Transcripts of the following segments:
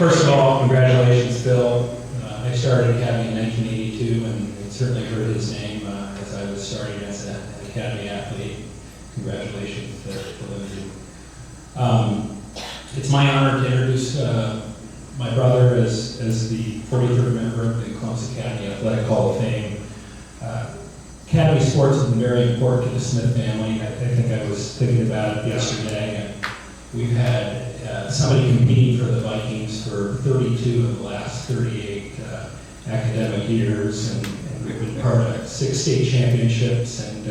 First of all, congratulations, Phil. I started Academy in 1982, and certainly heard his name as I was starting as an Academy athlete. Congratulations to Lindsay. It's my honor to introduce my brother as the 43rd member of the Columbus Academy Athletic Hall of Fame. Academy sports have been very important to the Smith family. I think I was thinking about it yesterday, and we've had somebody competing for the Vikings for 32 of the last 38 academic years, and we've been part of 6 state championships, and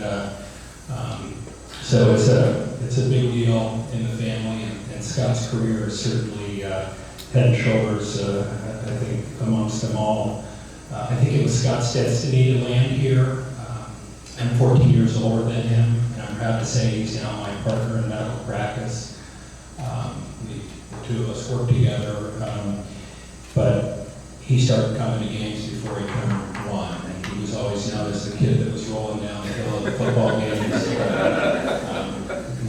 so it's a big deal in the family, and Scott's career is certainly head and shoulders, I think, amongst them all. I think it was Scott's destiny to land here. I'm 14 years older than him, and I'm proud to say he's now my partner in medical practice. The two of us work together, but he started coming to games before he turned 1, and he was always known as the kid that was rolling down the hill at the football games.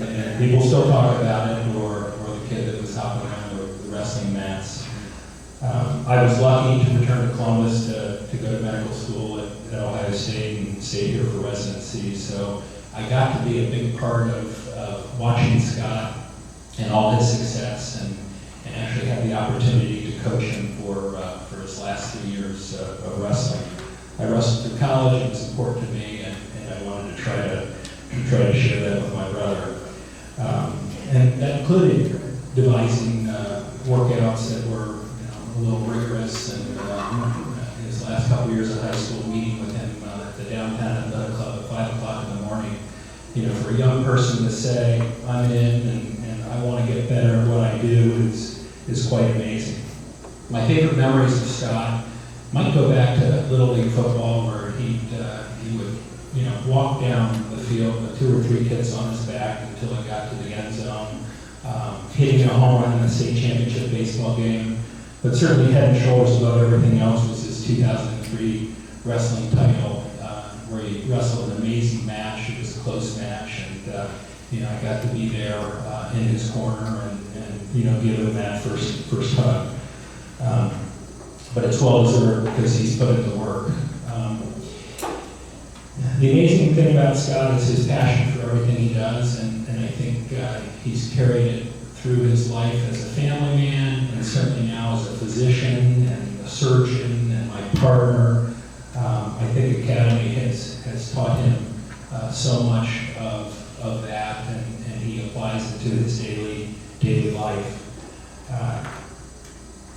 And people still talk about it, or the kid that was hopping around the wrestling mats. I was lucky to return to Columbus to go to medical school at Ohio State and stay here for residency, so I got to be a big part of watching Scott and all his success, and actually had the opportunity to coach him for his last 3 years of wrestling. I wrestled through college. It was important to me, and I wanted to try to share that with my brother. And that included devising workouts that were a little rigorous, and his last couple of years of high school, meeting with him at the downtown athletic club at 5 o'clock in the morning. For a young person to say, I'm in and I want to get better at what I do is quite amazing. My favorite memories of Scott might go back to Little League football, where he would walk down the field with 2 or 3 kids on his back until he got to the end zone, hitting a home run in the state championship baseball game. But certainly head and shoulders above everything else was his 2003 wrestling title, where he wrestled an amazing match. It was a close match, and I got to be there in his corner and give him that first hug. But it's well deserved because he's put in the work. The amazing thing about Scott is his passion for everything he does, and I think he's carried it through his life as a family man, and certainly now as a physician and a surgeon and my partner. I think Academy has taught him so much of that, and he applies it to his daily life.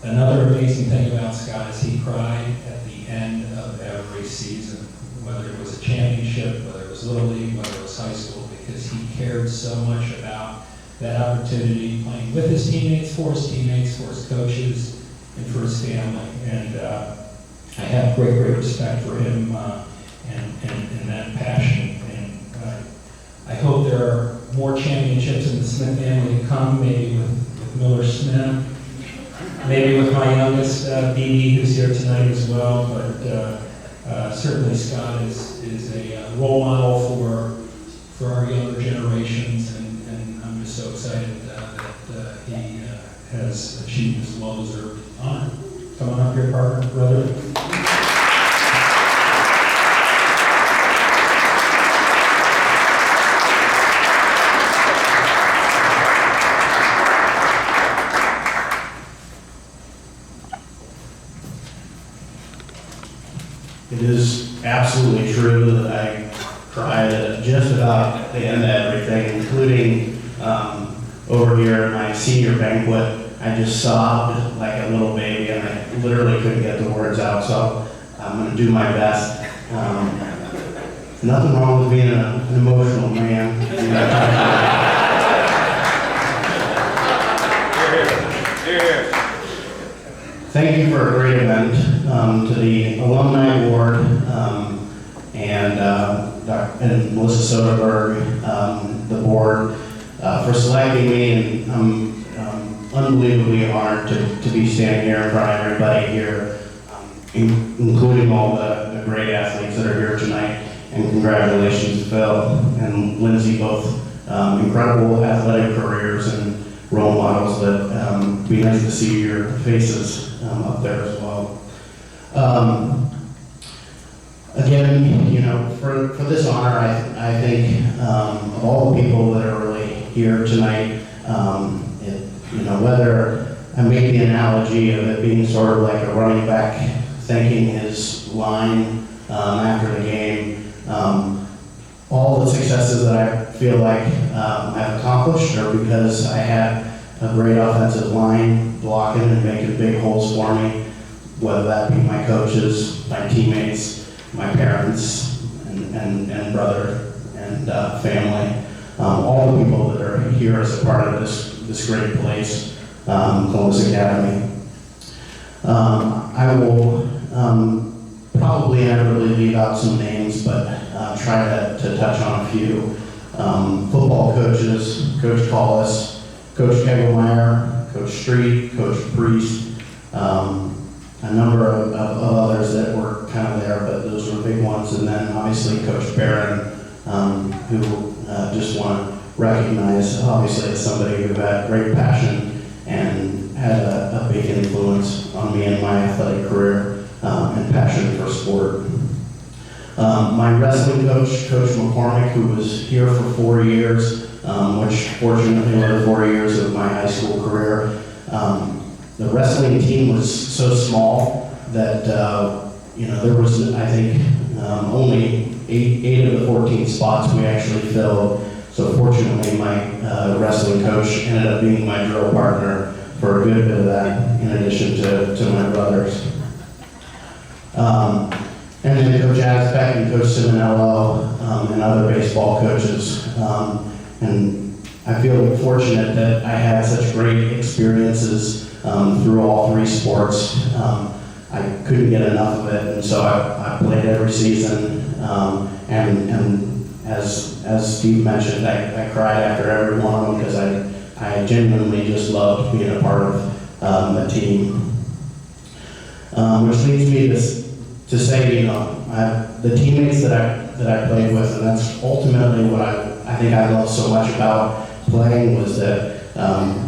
Another amazing thing about Scott is he cried at the end of every season, whether it was a championship, whether it was Little League, whether it was high school, because he cared so much about that opportunity, playing with his teammates, for his coaches, and for his family. And I have great respect for him and that passion. And I hope there are more championships in the Smith family to come, maybe with Miller Smith, maybe with my youngest, Dee, who's here tonight as well. But certainly Scott is a role model for our younger generations, and I'm just so excited that he has achieved this well-deserved honor. Come on up here, partner, brother. It is absolutely true that I cried at just about the end of everything, including over here at my senior banquet. I just sobbed like a little baby, and I literally couldn't get the words out, so I'm going to do my best. Nothing wrong with being an emotional man. Thank you for a great event, to the Alumni Award, and Melissa Soderberg, the board, for selecting me, and I'm unbelievably honored to be standing here in front of everybody here, including all the great athletes that are here tonight. And congratulations, Phil and Lindsay, both incredible athletic careers, and role models, but it'd be nice to see your faces up there as well. Again, you know, for this honor, I think of all the people that are really here tonight, you know, whether I make the analogy of it being sort of like a running back thanking his line after the game, all the successes that I feel like I've accomplished are because I had a great offensive line blocking and making big holes for me, whether that be my coaches, my teammates, my parents, and brother and family, all the people that are here as a part of this great place, Columbus Academy. I will probably inevitably leave out some names, but try to touch on a few. Football coaches, Coach Collis, Coach Kegelmeyer, Coach Street, Coach Priest, a number of others that were kind of there, but those were big ones. And then obviously Coach Barron, who just want to recognize, obviously, as somebody who had great passion and had a big influence on me in my athletic career and passion for sport. My wrestling coach, Coach McCormick, who was here for 4 years, which fortunately were the 4 years of my high school career. The wrestling team was so small that, you know, there was, I think, only eight of the 14 spots we actually filled. So fortunately, my wrestling coach ended up being my drill partner for a good bit of that, in addition to my brothers. And then Coach Azbeck and Coach Simonello and other baseball coaches. And I feel fortunate that I had such great experiences through all 3 sports. I couldn't get enough of it, and so I played every season. And as Steve mentioned, I cried after every one of them because I genuinely just loved being a part of a team. Which leads me to say, you know, the teammates that I played with, and that's ultimately what I think I love so much about playing, was that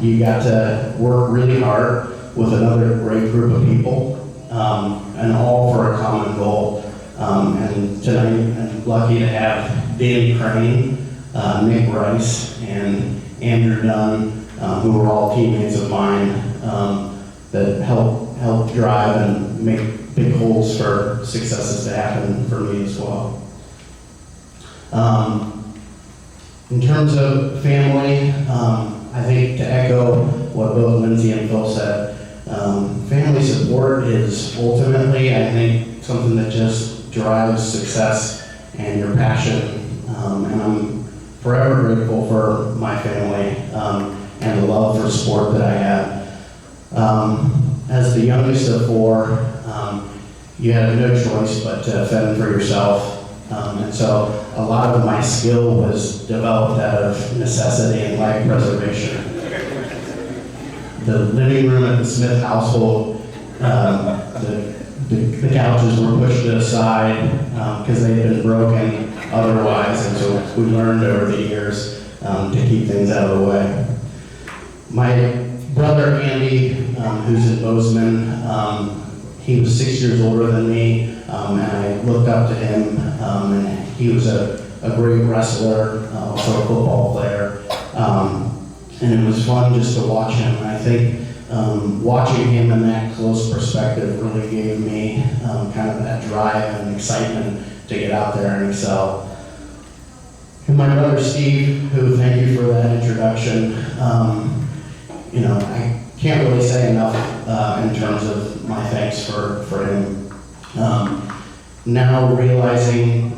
you got to work really hard with another great group of people, and all for a common goal. And tonight, I'm lucky to have Danny Crane, Nick Rice, and Andrew Dunn, who were all teammates of mine, that help drive and make big holes for successes to happen for me as well. In terms of family, I think to echo what both Lindsay and Phil said, family support is ultimately, I think, something that just drives success and your passion. And I'm forever grateful for my family and the love for sport that I had. As the youngest of 4, you had no choice but to fend for yourself. And so a lot of my skill was developed out of necessity and life preservation. The living room at the Smith household, the couches were pushed aside because they had been broken otherwise, and so we learned over the years to keep things out of the way. My brother Andy, who's in Bozeman, he was 6 years older than me, and I looked up to him, and he was a great wrestler, also a football player, and it was fun just to watch him. And I think watching him in that close perspective really gave me kind of that drive and excitement to get out there and excel. And my brother Steve, who, thank you for that introduction, you know, I can't really say enough in terms of my thanks for him. Now realizing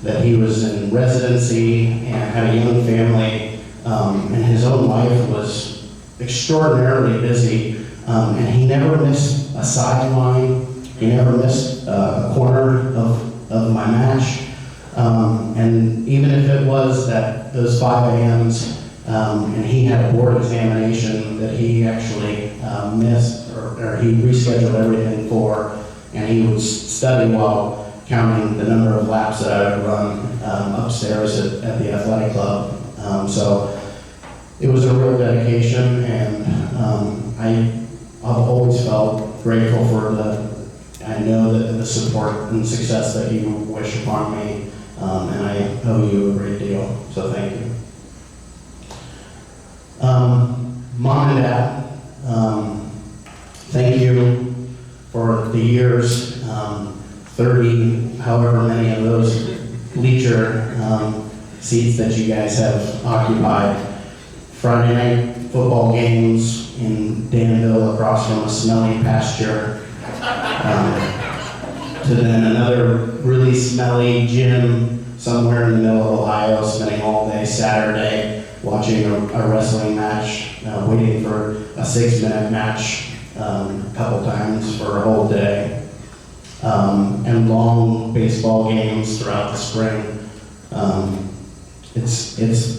that he was in residency and had a young family, and his own life was extraordinarily busy, and he never missed a sideline, he never missed a corner of my match, and even if it was that those 5 a.m.s, and he had a board examination that he actually missed, or he rescheduled everything for, and he would study while counting the number of laps that I would run upstairs at the athletic club. So it was a real dedication, and I've always felt grateful for I know that the support and success that you wish upon me, and I owe you a great deal, so thank you. Mom and Dad, thank you for the years, 30, however many of those bleacher seats that you guys have occupied. Friday night football games in Danville across from a smelly pasture, to then another really smelly gym somewhere in the middle of Ohio, spending all day Saturday watching a wrestling match, waiting for a 6-minute match a couple times for a whole day, and long baseball games throughout the spring.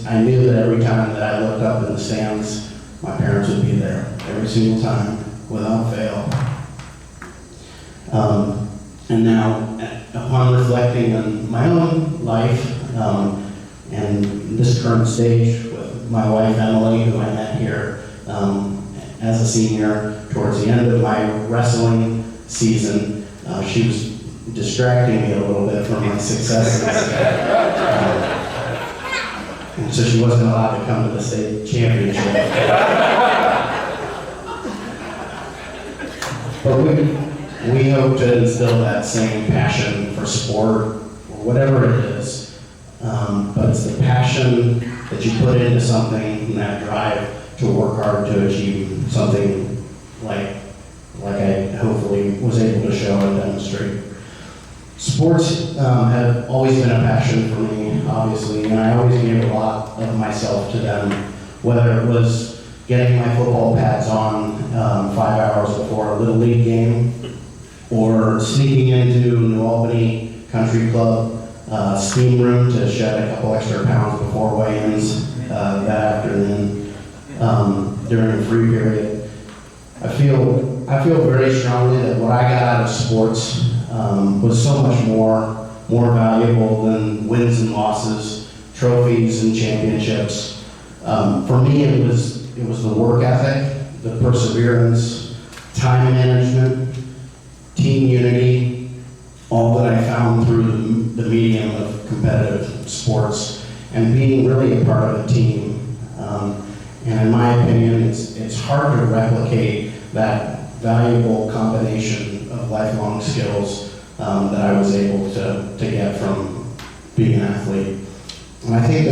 I knew that every time that I looked up in the stands, my parents would be there every single time, without fail. And now, upon reflecting on my own life, and this current stage with my wife Emily, who I met here as a senior towards the end of my wrestling season, she was distracting me a little bit from my successes. And so she wasn't allowed to come to the state championship. But we hope to instill that same passion for sport, or whatever it is. But it's the passion that you put into something and that drive to work hard to achieve something like I hopefully was able to show and demonstrate. Sports have always been a passion for me, obviously, and I always gave a lot of myself to them, whether it was getting my football pads on 5 hours before a Little League game, or sneaking into New Albany Country Club steam room to shed a couple extra pounds before weigh-ins that afternoon during the free period. I feel very strongly that what I got out of sports was so much more valuable than wins and losses, trophies and championships. For me, it was the work ethic, the perseverance, time management, team unity, all that I found through the medium of competitive sports, and being really a part of a team. And in my opinion, it's hard to replicate that valuable combination of lifelong skills that I was able to get from being an athlete. And I think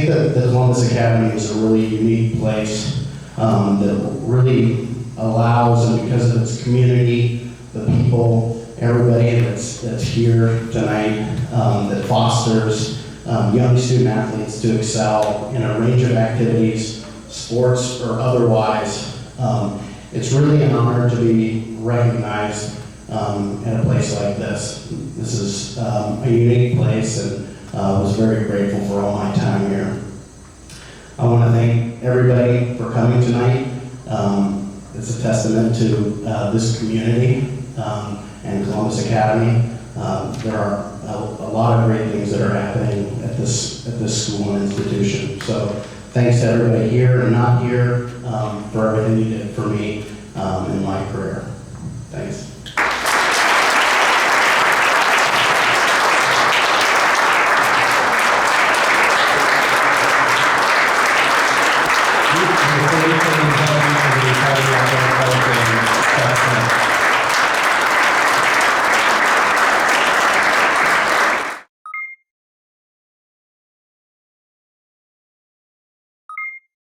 that the Columbus Academy is a really unique place that really allows, and because of its community, the people, everybody that's here tonight, that fosters young student athletes to excel in a range of activities, sports or otherwise. It's really an honor to be recognized in a place like this. This is a unique place, and was very grateful for all my time here. I want to thank everybody for coming tonight. It's a testament to this community and Columbus Academy. There are a lot of great things that are happening at this school and institution. So thanks to everybody here and not here for everything you did for me in my career.